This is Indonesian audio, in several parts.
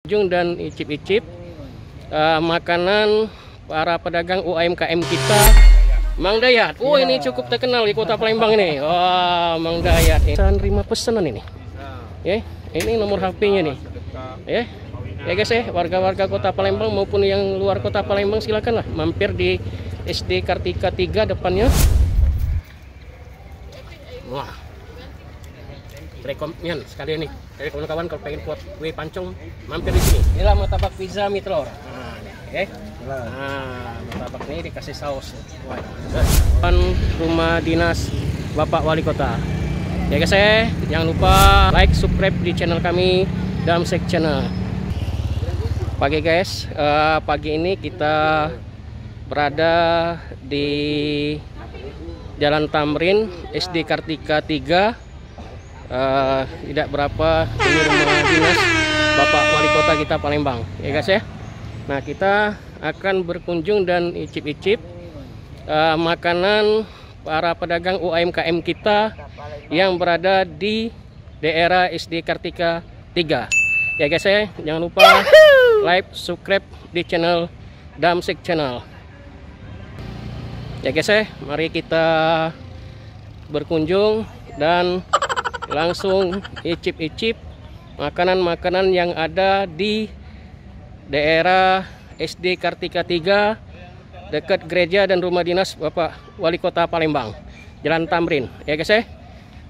Kunjung dan icip-icip makanan para pedagang UMKM kita, Mang Dayat. Oh, ini cukup terkenal di Kota Palembang ini. Wah, Mang Dayat ini. Saya terima pesanan ini. Ya, ini nomor HP-nya nih. Ya. Ya guys ya, warga-warga Kota Palembang maupun yang luar Kota Palembang silakanlah mampir di SD Kartika 3 depannya. Wah. Rekomen sekali ini. Dari kawan-kawan kalau pengen buat kue pancong, mampir di sini. Inilah martabak pizza mie telur. Nah, nih, martabak ini dikasih saus. Wah, depan rumah dinas Bapak Wali Kota. Ya guys ya, jangan lupa like, subscribe di channel kami Damsek Channel. Pagi guys, pagi ini kita berada di Jalan Tamrin SD Kartika 3. Tidak berapa ini rumah dinas Bapak Wali Kota kita Palembang, ya guys ya. Nah, kita akan berkunjung dan icip-icip makanan para pedagang UMKM kita yang berada di daerah SD Kartika 3. Ya guys ya, jangan lupa like, subscribe di channel Damsek Channel. Ya guys ya, mari kita berkunjung dan langsung icip-icip makanan-makanan yang ada di daerah SD Kartika 3 dekat gereja dan rumah dinas Bapak Wali Kota Palembang, Jalan Tamrin. Ya guys ya,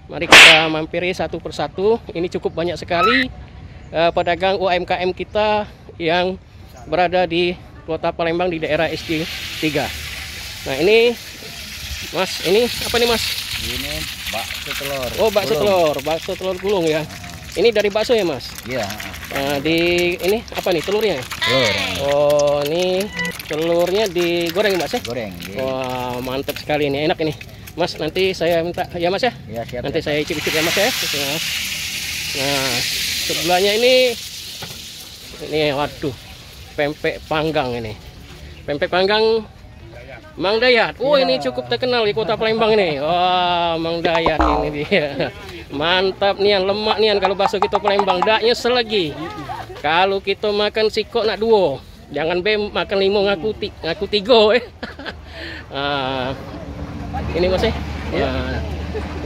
mari kita mampiri satu persatu. Ini cukup banyak sekali pedagang UMKM kita yang berada di Kota Palembang di daerah SD 3. Nah, ini Mas, ini apa nih Mas? Ini bakso telur. Oh, bakso telur, bakso telur gulung ya. Ini dari bakso ya Mas? Iya. Nah, di ini apa nih telurnya? Telur. Oh, ini telurnya digoreng Mas ya? Goreng. Wah, mantap sekali ini, enak ini. Mas, nanti saya minta ya Mas ya? Iya, siap. Nanti saya icip-icip ya Mas ya. Nah, sebelahnya ini waduh, pempek panggang ini. Pempek panggang Mang Dayat. Oh, ini cukup terkenal di Kota Palembang ini. Wah, Mang Dayat ini dia. Mantap nian, lemak nian kalau bakso kita Palembang. Daknya selagi. Kalau kita makan sikok nak duo. Jangan makan limo ngaku tigo ini Mas ya.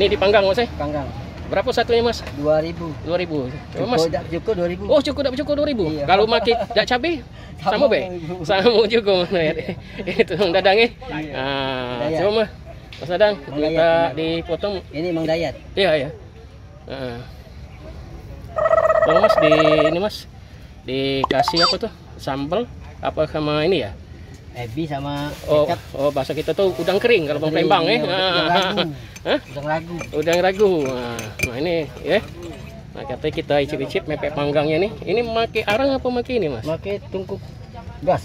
Ini dipanggang Mas ya. Panggang. Berapa satunya Mas? 2000. 2000. Cukup, Mas. cukup 2000. Oh, cukup 2000. Iya. Kalau makin dak cabai sama be. Sama juga Mas. Itu Mang Dadang ya. Nah, coba Mas Dadang minta dipotong. Ini Mang Dayat. Iya ya. Oh Mas, ini Mas dikasih apa tuh? Sambal apa sama ini ya? Ebi sama kecap. Oh, bahasa kita tuh udang kering kalau Bang Palembang ya. Udang ragu. Udang ragu. Nah, ini ya. Nah, katanya kita icip-icip mepek panggangnya nih. Ini pakai arang apa pakai ini, Mas? Pakai tungku gas.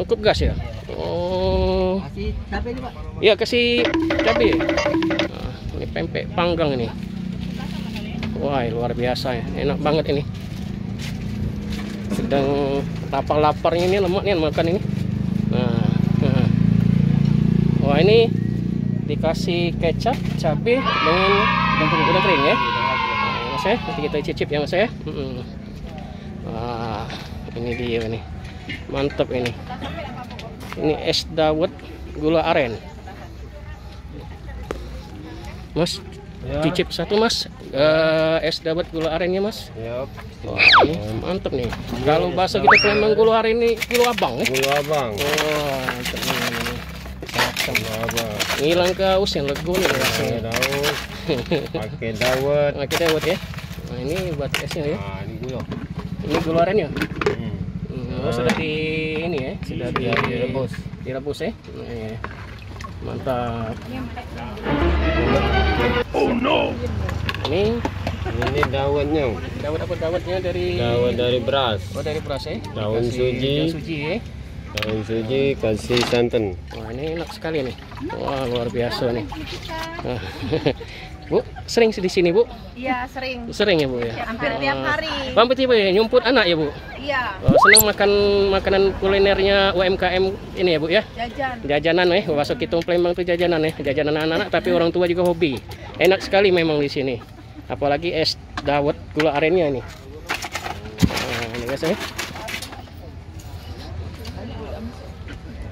Tungku gas ya? Oh. Kasih cabai ini, Pak. Iya, kasih cabai. Nah, ini pempek panggang ini. Wah, luar biasa ya. Enak banget ini. Sedang lapar-laparnya ini, lemak nih makan ini. Nah. Wah, ini dikasih kecap, cabai dengan udang kering ya. Mas ya, nanti kita cicip ya Mas ya. Wah, ini dia nih. Mantap ini. Ini es dawet gula aren. Mas, cicip satu Mas. Es dawet gula arennya Mas. Yap. Wah, ini mantap nih. Kalau bahasa kita Palembang gula aren ini gula abang ya. Gula abang. Wah, mantap nih. Gula abang. Ngilang kaus yang lego nih rasanya. Daun. Pakai dawet. Pakai dawet ya. Nah, ini buat esnya ya. Nah, ini gula. Ini gula aren ya. Oh, sudah di ini ya, sudah direbus. Direbus ya. Nah, ya. Mantap. Oh no. Ini dawetnya. dawet apa dawetnya dari Dawet dari beras. Oh, dari beras ya. Daun Dikasih suji. daun suji ya. Daun suji kasih santan. Wah, ini enak sekali nih. Wah, luar biasa nih. Nah, Bu, sering di sini Bu? Iya, sering. Sering ya Bu ya. Hampir tiap hari. Hampir tiap hari nyumput anak ya Bu? Iya. Oh, senang makan makanan kulinernya UMKM ini ya Bu ya? Jajan. Jajanan bakso kita Palembang itu jajanan ya, jajanan anak-anak tapi orang tua juga hobi. Enak sekali memang di sini. Apalagi es dawet gula arennya nih. Nah, ini guys ya.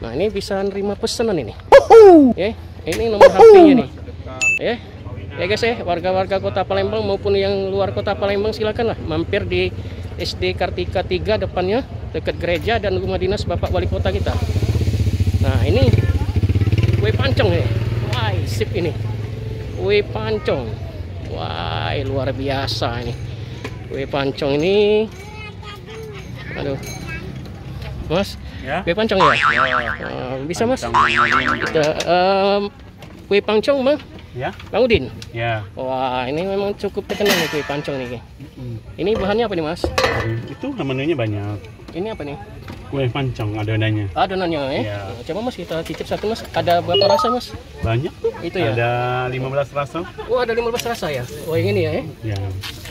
Nah ini bisa nerima pesanan ini. Ya, ini nomor HP-nya nih. Ya guys ya, warga-warga Kota Palembang maupun yang luar Kota Palembang silakanlah mampir di SD Kartika 3 depannya dekat gereja dan rumah dinas Bapak Wali Kota kita. Nah ini kue pancong nih. Wah sip ini kue pancong. Wah luar biasa ini kue pancong ini. Aduh mas ya? Kue pancong ya? Bisa mas? Kue pancong bang? Ya. Bang Udin? Ya. Wah ini memang cukup terkenal nih kue pancong nih. Ini bahannya apa nih mas? Itu menunya banyak. Ini apa nih? Kue pancong adonannya. Adonannya ya? Ya. Coba mas kita cicip satu mas. Ada berapa rasa mas? Banyak. Itu ya? Ada 15 rasa. Oh ada 15 rasa ya? Oh yang ini ya? Ya.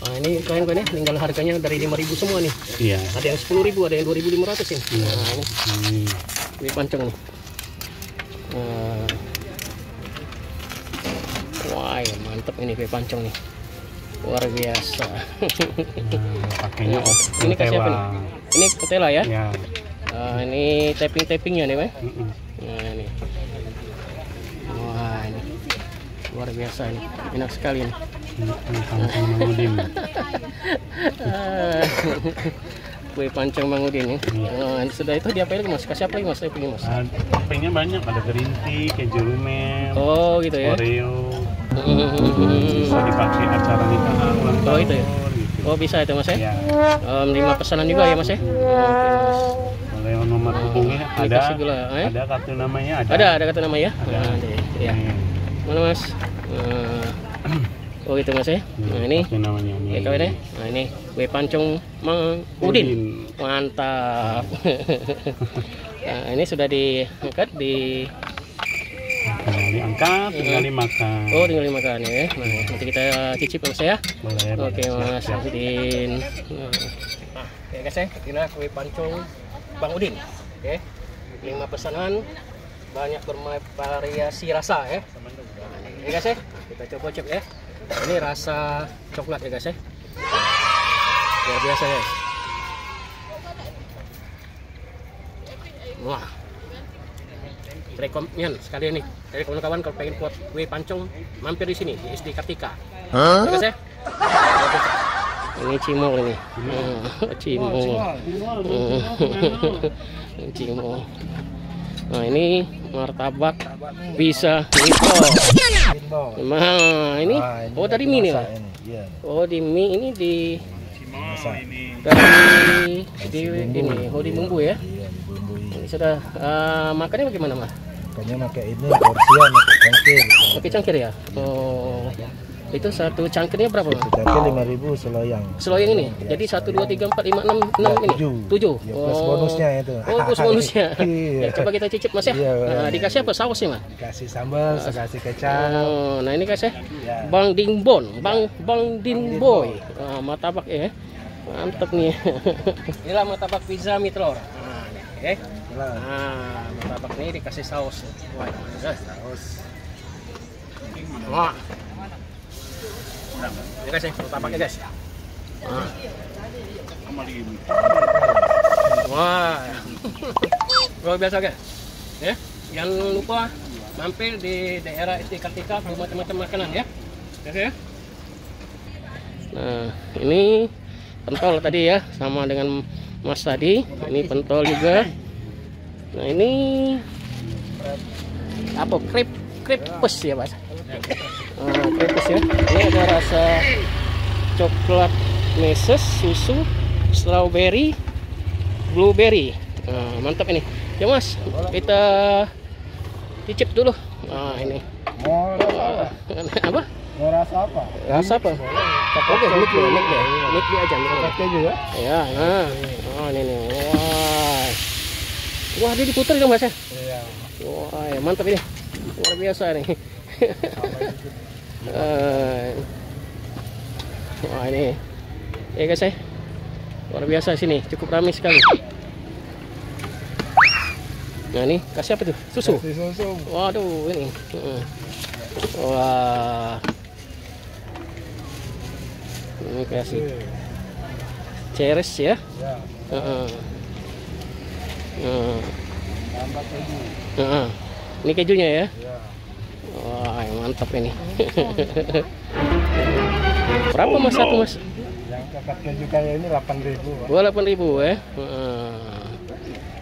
Nah, ini kalian tinggal harganya dari 5.000 semua nih. Iya. Ada yang 10.000, ada yang 2.500 ini. Iya. Nah, ini kue pancong nih. Wah, mantep ini kue pancong nih. Luar biasa. Pakainya Ini kasih apa nih? Ini ketela ya? Ya. Ini tapping-tappingnya nih, Mas. Nah, ini. Wah, ini luar biasa ini. Enak sekali nih. Kue pancong Mang Udin nih. Sudah itu diapain lagi mas? Kasih apa lagi mas? Tappingnya mas? Tappingnya banyak, ada green tea, keju lumer, Oh gitu ya? Oreo. Bisa dipakai acara nikahan, ulang tahun. Oh itu ya? Gitu. Oh bisa itu mas ya? Ya. Menerima pesanan juga ya mas ya? Oke mas. Boleh nomor hubungnya Ini ada. kasih gula, Ada kartu namanya ada. Ada kartu nama ya? Ada. Ya. Mana mas? Oh gitu mas ya? Nah ini Kartu namanya nih. ya kawan ya. Nah ini kue pancong Mang Udin. Mantap. Nah ini sudah diangkat di. Tinggal diangkat, tinggal dimakan. Oh tinggal dimakan ya. Nah nanti kita cicip mas ya. Boleh. Oke mas siap. Udin. Nah ya guys ya, inilah kue pancong Bang Udin. Oke, 5 pesanan, banyak bervariasi rasa ya. Ya guys ya, kita coba cek ya. Ini rasa coklat ya guys ya. Luar biasa guys. Wah, rekomen sekali ini. Dari kawan-kawan kalau pengen buat kue pancong, mampir di sini di SD Kartika. Ya guys ya. Ini cimol ini. Cimol. Cimol. Nah ini martabak bisa nah ini oh dari mie nih oh di mie ini di dari ini oh di bumbu ya ini sudah makannya bagaimana mas? Makannya pakai ini porsian pakai cangkir ya oh itu satu cangkirnya berapa mas? Cangkir 5.000 seloyang. Seloyang ini jadi 1 2 3 4 5 6 ini 7 ya, plus bonusnya itu. Oh plus bonusnya Iya. Ya, coba kita cicip mas ya. Nah, dikasih apa sausnya mas? Kasih sambal, kasih kecap. Oh, nah ini guys ya. Ya. Bang Dingbon, Bang Dinboy. Martabak ya. Mantap nih. Inilah martabak pizza mie telur. Nah, nih, nah, martabak ini dikasih saus. Wah, saus. Wah. Ini guys ya, martabaknya guys. Nah. Wah. Luar biasa guys. Ya, jangan lupa mampir di daerah SD Kartika rumah teman-teman makanan ya. Ya. Nah, ini pentol tadi ya, sama dengan Mas tadi. Ini pentol juga. Nah, ini apa? Krepes ya, Mas. Krepes ya. Ini ada rasa coklat meses, susu, strawberry, blueberry. Nah, mantap ini. Ya, Mas. Kita cicip dulu. Nah, ini. Apa? Mau rasa apa? Rasa apa? Oke, mik aja. Pakai juga. Ya, nah. Oh, ini nih. Wah. Wah, dia diputar dong, Mas ya? Iya. Wah, ya, mantap ini. Luar biasa nih. Wah, ini. Ya, guys ya. Luar biasa sini, cukup ramai sekali. Nah, ini kasih apa tuh? Susu. Susu. Waduh, ini. Wah. Ini kasih. Ceres ya. Ya. Heeh. Heeh. Tambah keju. Heeh. Ini kejunya ya. Ya. Wah, mantap ini. Berapa mas satu mas? Yang kakak keju kayak ini 8.000, Pak. 28.000 ya.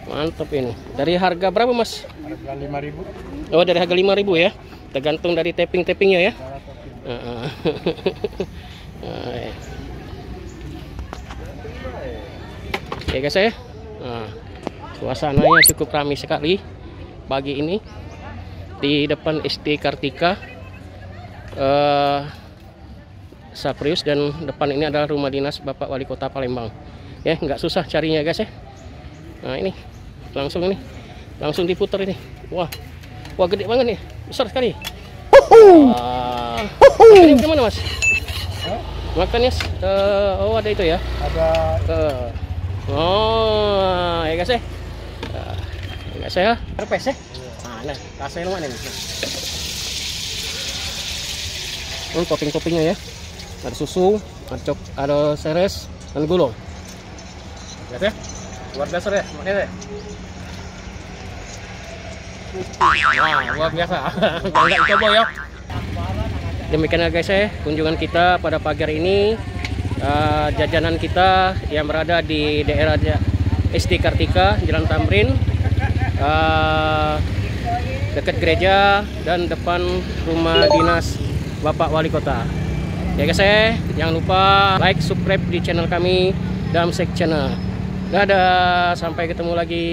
Mantap ini. Dari harga berapa mas? Harga 5.000. Oh, dari harga 5.000 ya. Tergantung dari tapping-tappingnya ya. Cara topping. Heeh. Oke guys ya. Nah, suasananya cukup ramai sekali pagi ini di depan SD Kartika Saprius, dan depan ini adalah rumah dinas Bapak Wali Kota Palembang. Ya, nggak susah carinya guys ya. Nah ini langsung diputar ini. Wah, gede banget nih, besar sekali. Wah, ini gimana mas? Makannya oh ada itu ya. Ada Oh ya guys ya. Guys ya, herpes ya. Nah, rasanya mana nih? Topping-toppingnya ya. Ada susu, ada seres, dan gulung. Lihat ya, luar biasa deh, makanya deh. Wah, luar biasa. Enggak coba ya. Demikian guys ya, kunjungan kita pada pagi hari ini. Jajanan kita yang berada di daerah SD Kartika, Jalan Tamrin, dekat gereja dan depan rumah dinas Bapak Wali Kota. Ya guys ya, jangan lupa like, subscribe di channel kami, Damsek Channel. Dadah, sampai ketemu lagi.